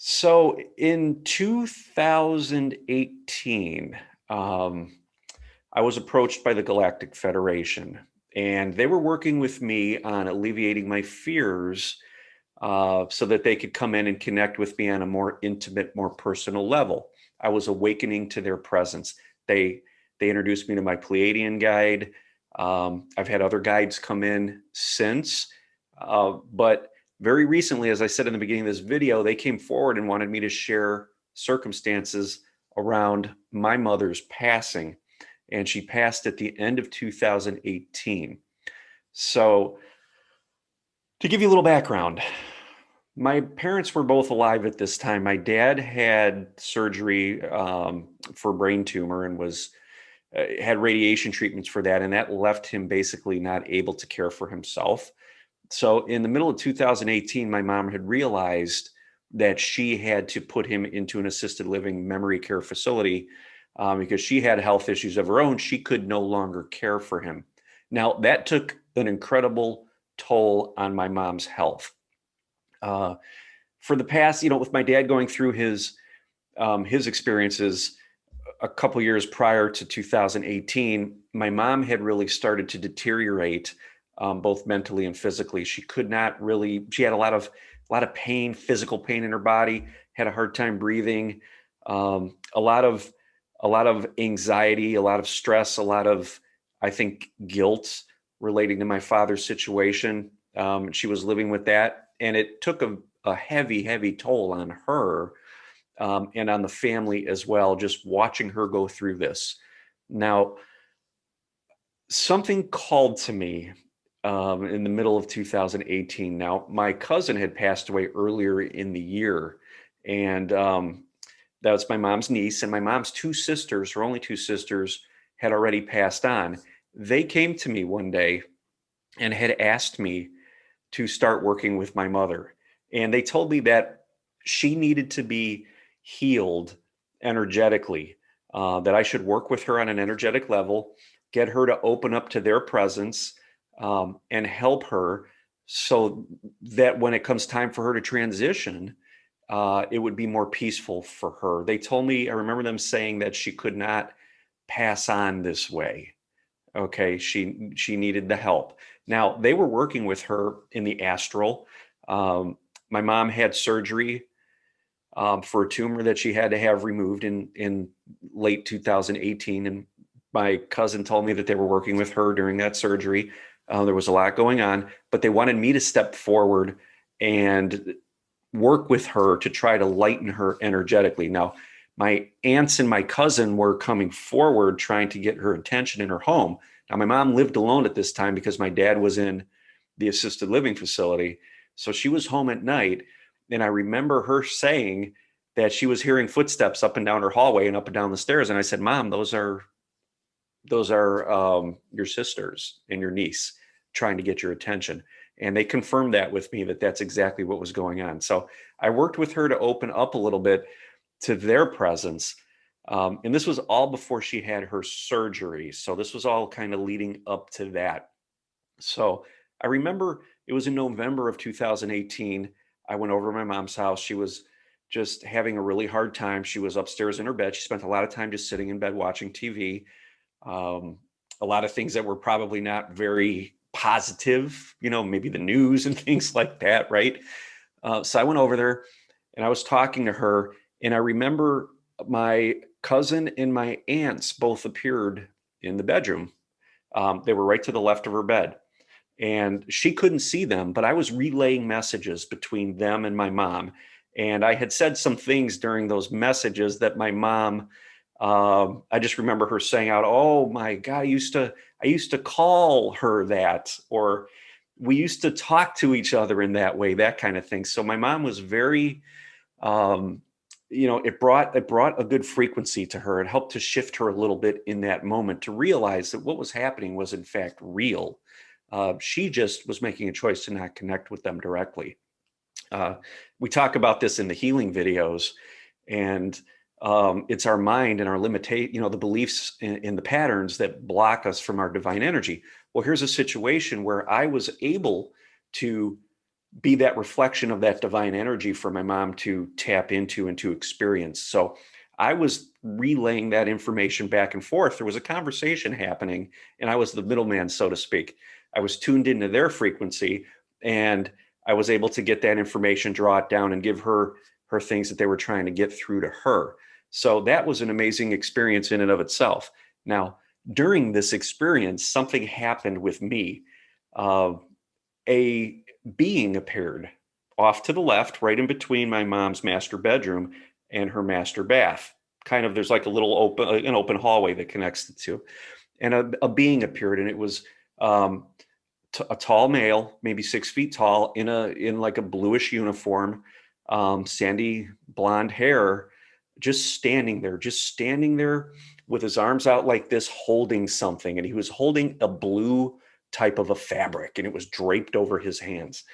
So in 2018, um, I was approached by the Galactic Federation, and they were working with me on alleviating my fears so that they could come in and connect with me on a more intimate, more personal level. I was awakening to their presence. They they introduced me to my Pleiadian guide. I've had other guides come in since, but very recently, as I said in the beginning of this video, they came forward and wanted me to share circumstances around my mother's passing, and she passed at the end of 2018. So, to give you a little background, my parents were both alive at this time. My dad had surgery for a brain tumor and was had radiation treatments for that, and that left him basically not able to care for himself. So, in the middle of 2018, my mom had realized that she had to put him into an assisted living memory care facility because she had health issues of her own. She could no longer care for him. Now, that took an incredible toll on my mom's health. Uh, for the past, with my dad going through his experiences a couple years prior to 2018, my mom had really started to deteriorate, both mentally and physically. She could not really. She had a lot of pain, physical pain in her body. Had a hard time breathing. A lot of anxiety, a lot of stress, a lot of, I think, guilt relating to my father's situation. She was living with that, and it took a heavy, heavy toll on her, and on the family as well, just watching her go through this. Now, something called to me in the middle of 2018. Now, my cousin had passed away earlier in the year, and that was my mom's niece, and my mom's two sisters, her only two sisters, had already passed on. They came to me one day and had asked me to start working with my mother. And they told me that she needed to be healed energetically, that I should work with her on an energetic level, get her to open up to their presence, and help her so that when it comes time for her to transition, it would be more peaceful for her. They told me, I remember them saying that she could not pass on this way. Okay, she needed the help. Now they were working with her in the astral. My mom had surgery for a tumor that she had to have removed in late 2018, and my cousin told me that they were working with her during that surgery. There was a lot going on, but they wanted me to step forward and work with her to try to lighten her energetically. Now, my aunts and my cousin were coming forward trying to get her attention in her home. Now, my mom lived alone at this time because my dad was in the assisted living facility. So she was home at night. And I remember her saying that she was hearing footsteps up and down her hallway and up and down the stairs. And I said, Mom, those are your sisters and your niece trying to get your attention. And they confirmed that with me, that that's exactly what was going on. So I worked with her to open up a little bit to their presence. And this was all before she had her surgery. So this was all kind of leading up to that. So I remember it was in November of 2018. I went over to my mom's house. She was just having a really hard time. She was upstairs in her bed. She spent a lot of time just sitting in bed watching TV. Um, a lot of things that were probably not very positive, maybe the news and things like that, right? So I went over there and I was talking to her, and I remember my cousin and my aunts both appeared in the bedroom. They were right to the left of her bed, and she couldn't see them, but I was relaying messages between them and my mom. And I had said some things during those messages that my mom, I just remember her saying out, "Oh my God, I used to call her that," or "We used to talk to each other in that way," that kind of thing. So my mom was very, um, it brought a good frequency to her. It helped to shift her a little bit in that moment to realize that what was happening was in fact real. She just was making a choice to not connect with them directly. Uh, we talk about this in the healing videos, and it's our mind and our limitate, the beliefs in the patterns that block us from our divine energy. Well, here's a situation where I was able to be that reflection of that divine energy for my mom to tap into and to experience. So I was relaying that information back and forth. There was a conversation happening, and I was the middleman, so to speak. I was tuned into their frequency, and I was able to get that information, draw it down, and give her things that they were trying to get through to her. So that was an amazing experience in and of itself. Now, during this experience, something happened with me. A being appeared off to the left, right in between my mom's master bedroom and her master bath. Kind of, there's like a little an open hallway that connects the two. And a being appeared, and it was um, a tall male, maybe 6 feet tall, in like a bluish uniform, sandy blonde hair, just standing there with his arms out like this, holding something. And he was holding a blue type of a fabric, and it was draped over his hands.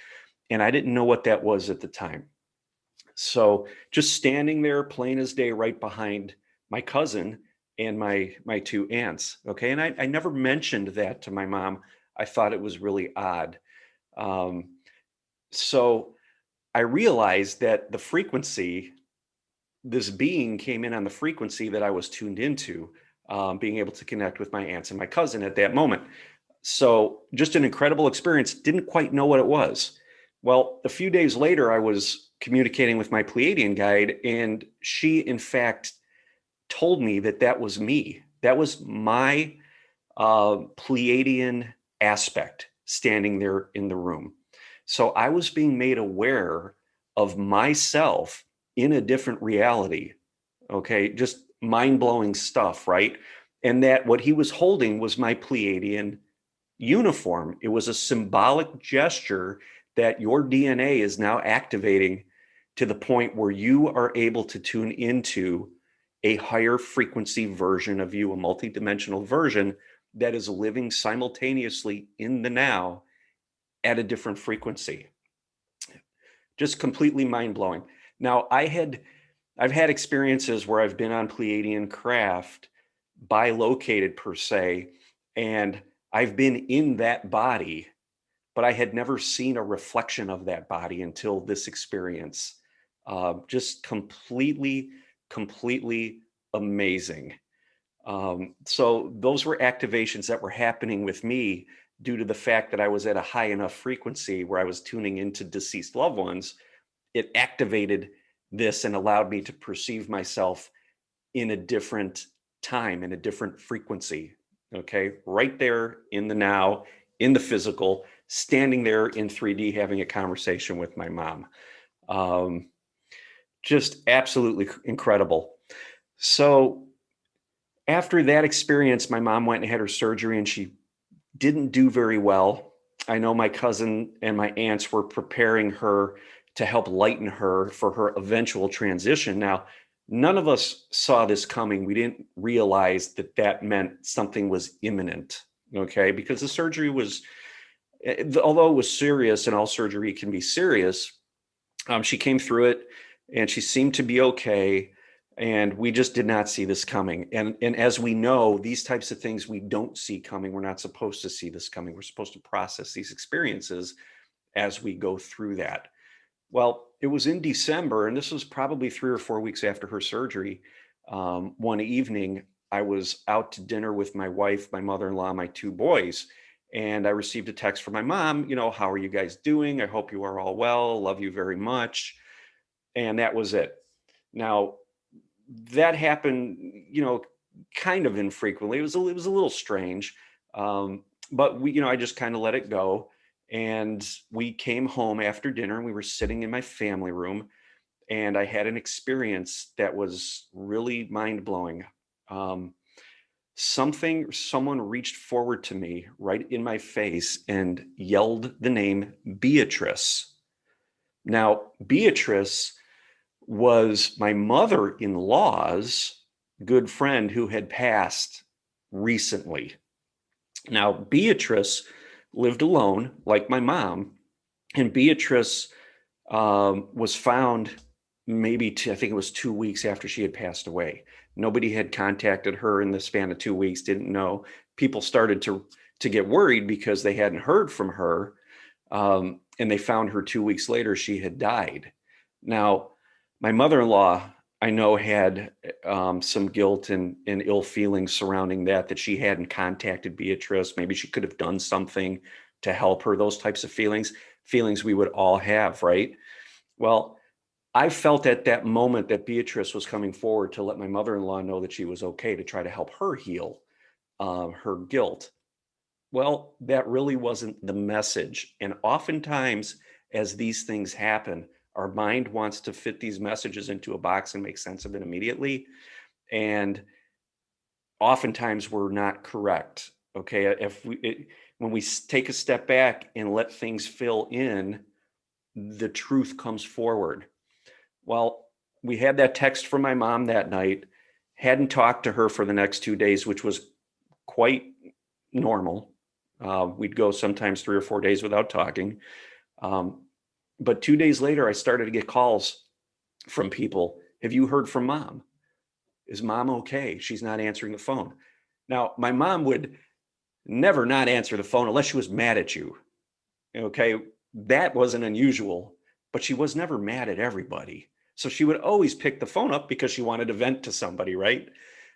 And I didn't know what that was at the time. So just standing there, plain as day, right behind my cousin and my two aunts. Okay. And I never mentioned that to my mom. I thought it was really odd. Um, so I realized that the frequency, this being came in on the frequency that I was tuned into, being able to connect with my aunts and my cousin at that moment. So just an incredible experience. Didn't quite know what it was. Well, a few days later, I was communicating with my Pleiadian guide, and she, in fact, told me that that was me. That was my Pleiadian aspect standing there in the room. So I was being made aware of myself in a different reality. Okay, just mind blowing stuff, right? And that what he was holding was my Pleiadian uniform. It was a symbolic gesture that your DNA is now activating to the point where you are able to tune into a higher frequency version of you, a multidimensional version that is living simultaneously in the now at a different frequency. Just completely mind blowing. Now, I've had experiences where I've been on Pleiadian craft, bilocated per se, and I've been in that body, but I had never seen a reflection of that body until this experience. Just completely amazing. So those were activations that were happening with me due to the fact that I was at a high enough frequency where I was tuning into deceased loved ones. It activated this and allowed me to perceive myself in a different time, in a different frequency. Okay, right there in the now, in the physical, standing there in 3D, having a conversation with my mom. Just absolutely incredible. So after that experience, my mom went and had her surgery, and she didn't do very well. I know my cousin and my aunts were preparing her to help lighten her for her eventual transition. Now, none of us saw this coming. We didn't realize that that meant something was imminent, okay? Because the surgery was, although it was serious, and all surgery can be serious, she came through it and she seemed to be okay. And we just did not see this coming. And as we know, these types of things we don't see coming. We're not supposed to see this coming. We're supposed to process these experiences as we go through that. Well, it was in December, and this was probably 3 or 4 weeks after her surgery. One evening, I was out to dinner with my wife, my mother-in-law, my two boys, and I received a text from my mom, how are you guys doing? I hope you are all well. Love you very much. And that was it. Now, that happened, kind of infrequently. It was a little strange, but I just kind of let it go. And we came home after dinner, and we were sitting in my family room, and I had an experience that was really mind blowing. Someone reached forward to me right in my face and yelled the name Beatrice. Now, Beatrice was my mother-in-law's good friend who had passed recently. Now, Beatrice lived alone, like my mom, and Beatrice was found I think it was 2 weeks after she had passed away. Nobody had contacted her in the span of 2 weeks, didn't know. People started to get worried because they hadn't heard from her. And they found her 2 weeks later. She had died. Now, my mother-in-law, I know, had some guilt and ill feelings surrounding that she hadn't contacted Beatrice. Maybe she could have done something to help her. Those types of feelings we would all have, right? Well, I felt at that moment that Beatrice was coming forward to let my mother-in-law know that she was okay, to try to help her heal her guilt. Well, that really wasn't the message. And oftentimes, as these things happen, our mind wants to fit these messages into a box and make sense of it immediately. And oftentimes we're not correct. Okay. When we take a step back and let things fill in, the truth comes forward. Well, we had that text from my mom that night, hadn't talked to her for the next 2 days, which was quite normal. We'd go sometimes 3 or 4 days without talking. But 2 days later, I started to get calls from people. Have you heard from mom? Is mom okay? She's not answering the phone. Now, my mom would never not answer the phone unless she was mad at you. Okay. That wasn't unusual, but she was never mad at everybody. So she would always pick the phone up because she wanted to vent to somebody, right?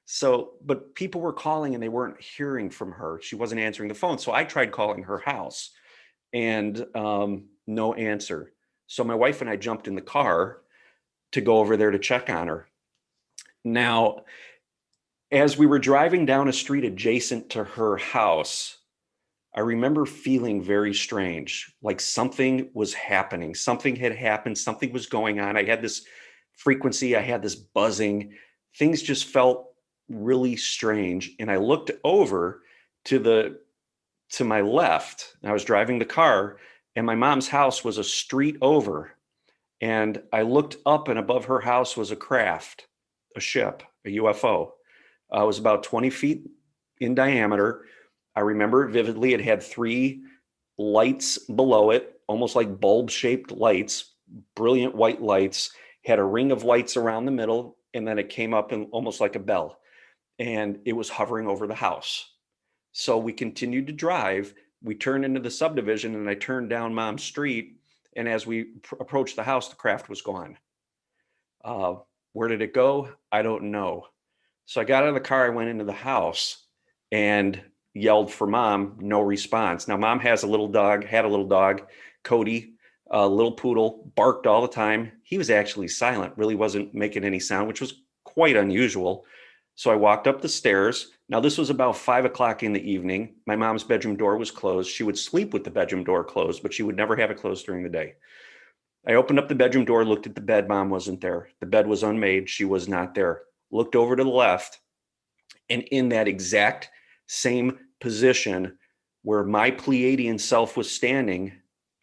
So, but people were calling and they weren't hearing from her. She wasn't answering the phone. So I tried calling her house and no answer. So my wife and I jumped in the car to go over there to check on her. Now, as we were driving down a street adjacent to her house, I remember feeling very strange, like something was happening. Something had happened. Something was going on. I had this frequency. I had this buzzing. Things just felt really strange. And I looked over to my left. I was driving the car, and my mom's house was a street over. And I looked up, and above her house was a craft, a ship, a UFO. It was about 20 feet in diameter. I remember it vividly. It had 3 lights below it, almost like bulb-shaped lights, brilliant white lights, had a ring of lights around the middle, and then it came up and almost like a bell. And it was hovering over the house. So we continued to drive. We turned into the subdivision, and I turned down Mom's street. And as we approached the house, the craft was gone. Where did it go? I don't know. So I got out of the car, I went into the house and yelled for Mom, no response. Now, Mom had a little dog, Cody, a little poodle, barked all the time. He was actually silent, really wasn't making any sound, which was quite unusual. So I walked up the stairs. Now, this was about 5 o'clock in the evening. My mom's bedroom door was closed. She would sleep with the bedroom door closed, but she would never have it closed during the day. I opened up the bedroom door, looked at the bed. Mom wasn't there. The bed was unmade. She was not there. Looked over to the left, and in that exact same position where my Pleiadian self was standing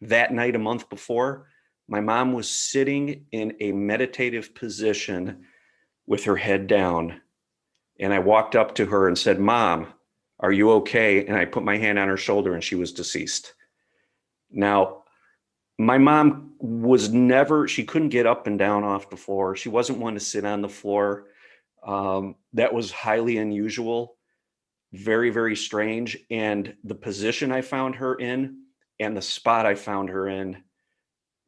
that night a month before, my mom was sitting in a meditative position with her head down. And I walked up to her and said, Mom, are you okay? And I put my hand on her shoulder, and she was deceased. Now, my mom she couldn't get up and down off the floor. She wasn't one to sit on the floor. That was highly unusual, very, very strange. And the position I found her in and the spot I found her in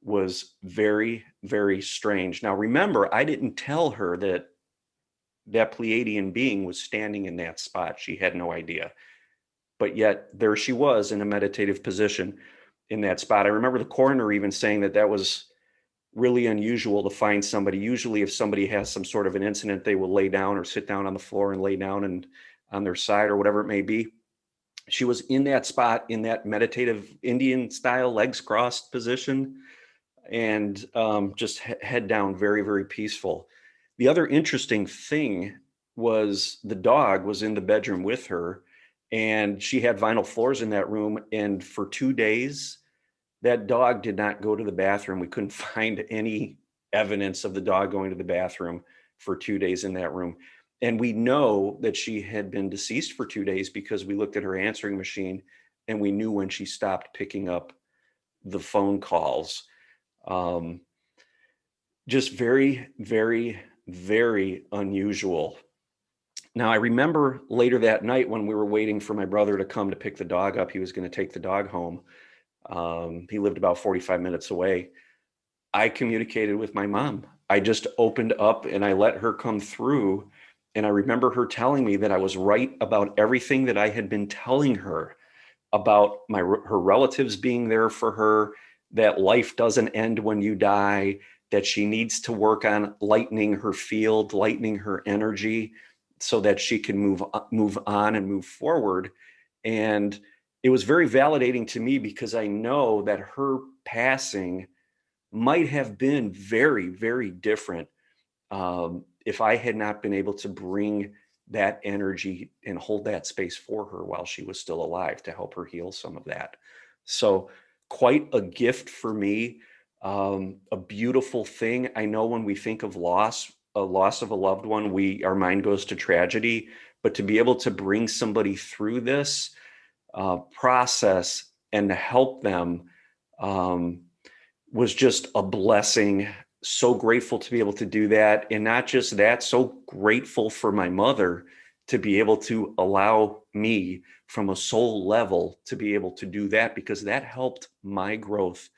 was very, very strange. Now, remember, I didn't tell her that Pleiadian being was standing in that spot. She had no idea. But yet there she was in a meditative position in that spot. I remember the coroner even saying that was really unusual to find somebody. Usually if somebody has some sort of an incident, they will lay down or sit down on the floor and lay down and on their side or whatever it may be. She was in that spot, in that meditative Indian style, legs crossed position, and just head down, very, very peaceful. The other interesting thing was the dog was in the bedroom with her, and she had vinyl floors in that room. And for 2 days, that dog did not go to the bathroom. We couldn't find any evidence of the dog going to the bathroom for 2 days in that room. And we know that she had been deceased for 2 days because we looked at her answering machine and we knew when she stopped picking up the phone calls. Just very, very, very unusual. Now, I remember later that night when we were waiting for my brother to come to pick the dog up, he was going to take the dog home. He lived about 45 minutes away. I communicated with my mom. I just opened up and I let her come through. And I remember her telling me that I was right about everything that I had been telling her about her relatives being there for her, that life doesn't end when you die, that she needs to work on lightening her field, lightening her energy so that she can move on and move forward. And it was very validating to me because I know that her passing might have been very, very different if I had not been able to bring that energy and hold that space for her while she was still alive to help her heal some of that. So, quite a gift for me, a beautiful thing. I know when we think of loss, a loss of a loved one, our mind goes to tragedy, but to be able to bring somebody through this process and to help them um, was just a blessing. So grateful to be able to do that. And not just that, so grateful for my mother to be able to allow me from a soul level to be able to do that, because that helped my growth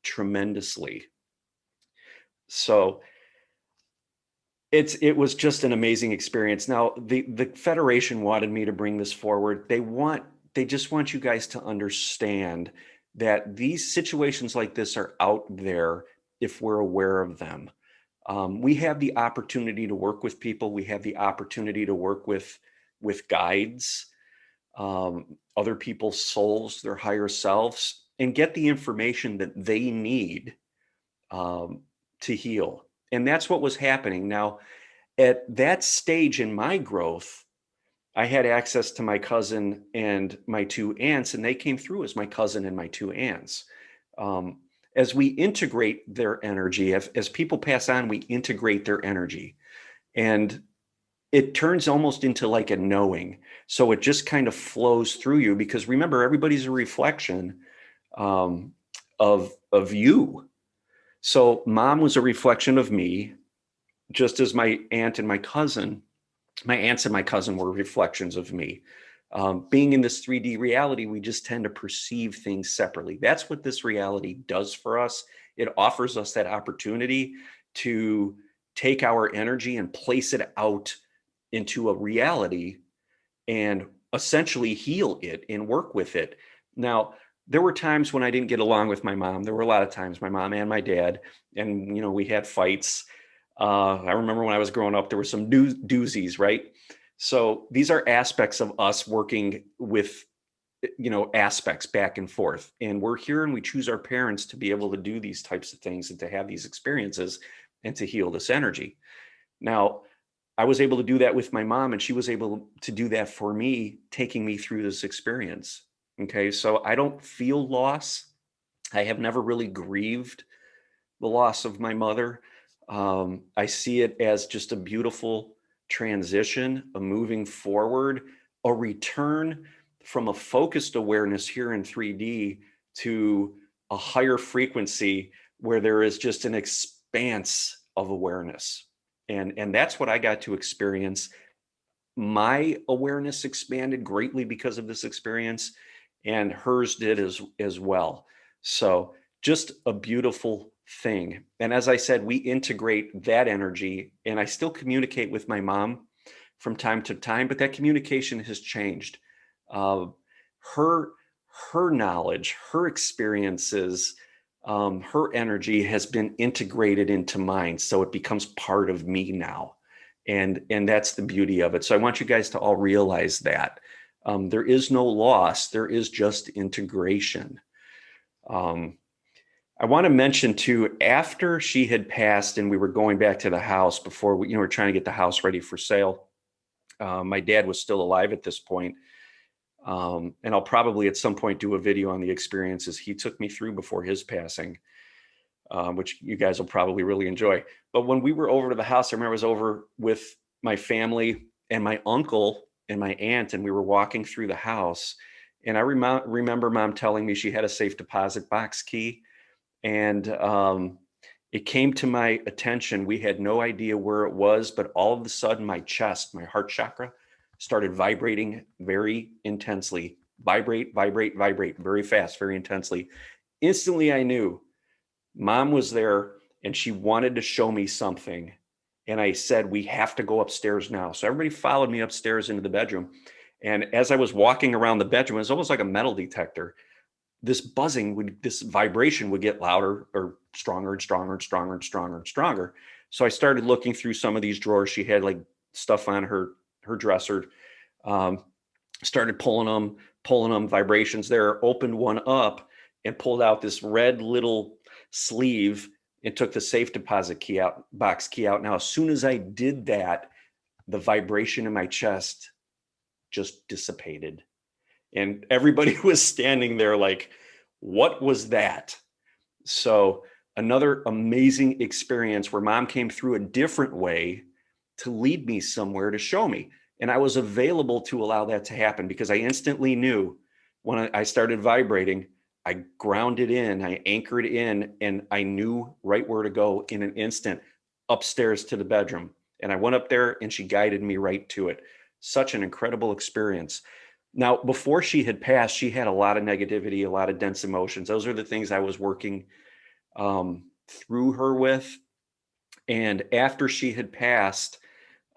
tremendously. So it was just an amazing experience. Now the Federation wanted me to bring this forward. They just want you guys to understand that these situations like this are out there if we're aware of them. We have the opportunity to work with people. We have the opportunity to work with guides, other people's souls, their higher selves, and get the information that they need to heal. And that's what was happening. Now, at that stage in my growth, I had access to my cousin and my two aunts, and they came through as my cousin and my two aunts. As we integrate their energy, as people pass on, we integrate their energy. And it turns almost into like a knowing. So it just kind of flows through you, because remember, everybody's a reflection of you. So mom was a reflection of me, just as my aunt and my cousin, my aunts and my cousin were reflections of me. Being in this 3D reality, we just tend to perceive things separately. That's what this reality does for us. It offers us that opportunity to take our energy and place it out into a reality and essentially heal it and work with it. Now, there were times when I didn't get along with my mom. There were a lot of times, my mom and my dad, and we had fights. I remember when I was growing up, there were some doozies, right? So these are aspects of us working with, aspects back and forth. And we're here and we choose our parents to be able to do these types of things and to have these experiences and to heal this energy. Now, I was able to do that with my mom, and she was able to do that for me, taking me through this experience. Okay, so I don't feel loss. I have never really grieved the loss of my mother. I see it as just a beautiful transition, a moving forward, a return from a focused awareness here in 3D to a higher frequency where there is just an expanse of awareness. And that's what I got to experience. My awareness expanded greatly because of this experience, and hers did as well. So just a beautiful thing. And as I said, we integrate that energy, and I still communicate with my mom from time to time, but that communication has changed. Her her knowledge, her experiences, her energy has been integrated into mine, so it becomes part of me now, and that's the beauty of it. So I want you guys to all realize that there is no loss, there is just integration. Um, I want to mention too, after she had passed and we were going back to the house before we were trying to get the house ready for sale. My dad was still alive at this point. And I'll probably at some point do a video on the experiences he took me through before his passing, which you guys will probably really enjoy. But when we were over to the house, I remember I was over with my family and my uncle and my aunt, and we were walking through the house. And I remember mom telling me she had a safe deposit box key. And it came to my attention. We had no idea where it was, but all of a sudden my chest, my heart chakra, started vibrating very intensely vibrate, vibrate, vibrate very fast, very intensely. Instantly, I knew mom was there and she wanted to show me something. And I said, we have to go upstairs now. So everybody followed me upstairs into the bedroom. And as I was walking around the bedroom, it was almost like a metal detector. This buzzing this vibration would get louder or stronger and stronger and stronger and stronger and stronger. So I started looking through some of these drawers. She had like stuff on her dresser. Um, Started pulling them, vibrations there, opened one up and pulled out this red little sleeve and took the safe deposit box key out. Now, as soon as I did that, the vibration in my chest just dissipated. And everybody was standing there like, what was that? So another amazing experience where mom came through a different way to lead me somewhere to show me. And I was available to allow that to happen because I instantly knew when I started vibrating, I grounded in, I anchored in, and I knew right where to go in an instant upstairs to the bedroom. And I went up there and she guided me right to it. Such an incredible experience. Now, before she had passed, she had a lot of negativity, a lot of dense emotions. Those are the things I was working through her with. And after she had passed,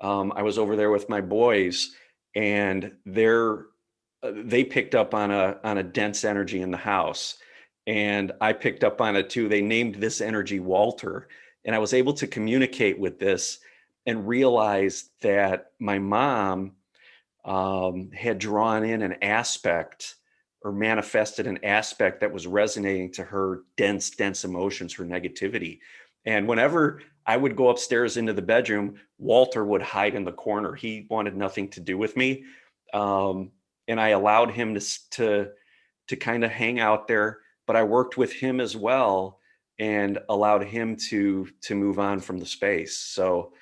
I was over there with my boys, and they picked up on a dense energy in the house, and I picked up on it too. They named this energy Walter, and I was able to communicate with this and realize that my mom had drawn in an aspect or manifested an aspect that was resonating to her dense emotions, her negativity. And whenever I would go upstairs into the bedroom, Walter would hide in the corner. He wanted nothing to do with me. And I allowed him to kind of hang out there, but I worked with him as well and allowed him to move on from the space. So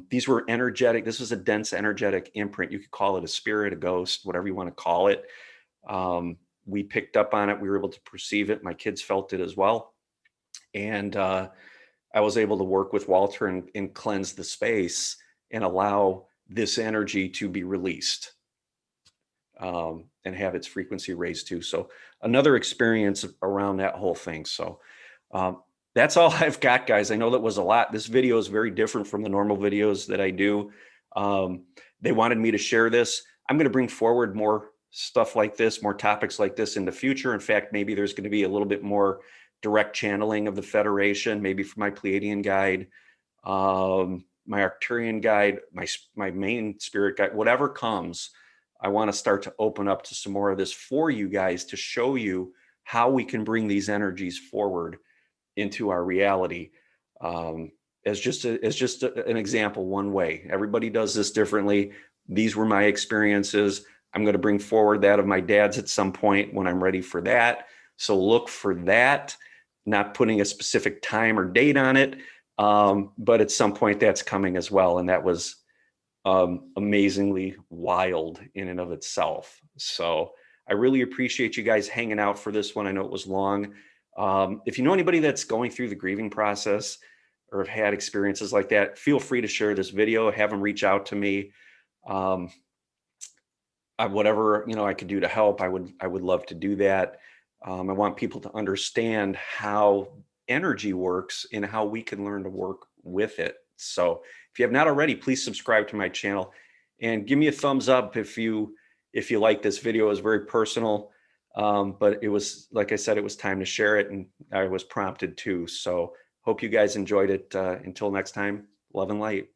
these were energetic. This was a dense energetic imprint. You could call it a spirit, a ghost, whatever you want to call it. We picked up on it. We were able to perceive it. My kids felt it as well. And I was able to work with Walter and cleanse the space and allow this energy to be released and have its frequency raised too. So another experience around that whole thing. So that's all I've got, guys. I know that was a lot. This video is very different from the normal videos that I do. They wanted me to share this. I'm going to bring forward more stuff like this, more topics like this in the future. In fact, maybe there's going to be a little bit more direct channeling of the Federation, maybe for my Pleiadian guide, my Arcturian guide, my main spirit guide, whatever comes. I want to start to open up to some more of this for you guys to show you how we can bring these energies forward into our reality. As just an example, one way. Everybody does this differently. These were my experiences. I'm going to bring forward that of my dad's at some point when I'm ready for that. So look for that, not putting a specific time or date on it. But at some point that's coming as well. And that was amazingly wild in and of itself. So I really appreciate you guys hanging out for this one. I know it was long. If you know anybody that's going through the grieving process or have had experiences like that, feel free to share this video, have them reach out to me. Whatever, I could do to help, I would love to do that. I want people to understand how energy works and how we can learn to work with it. So if you have not already, please subscribe to my channel and give me a thumbs up if you like this video. It was very personal, but it was, like I said, it was time to share it, and I was prompted to. So hope you guys enjoyed it. Until next time, love and light.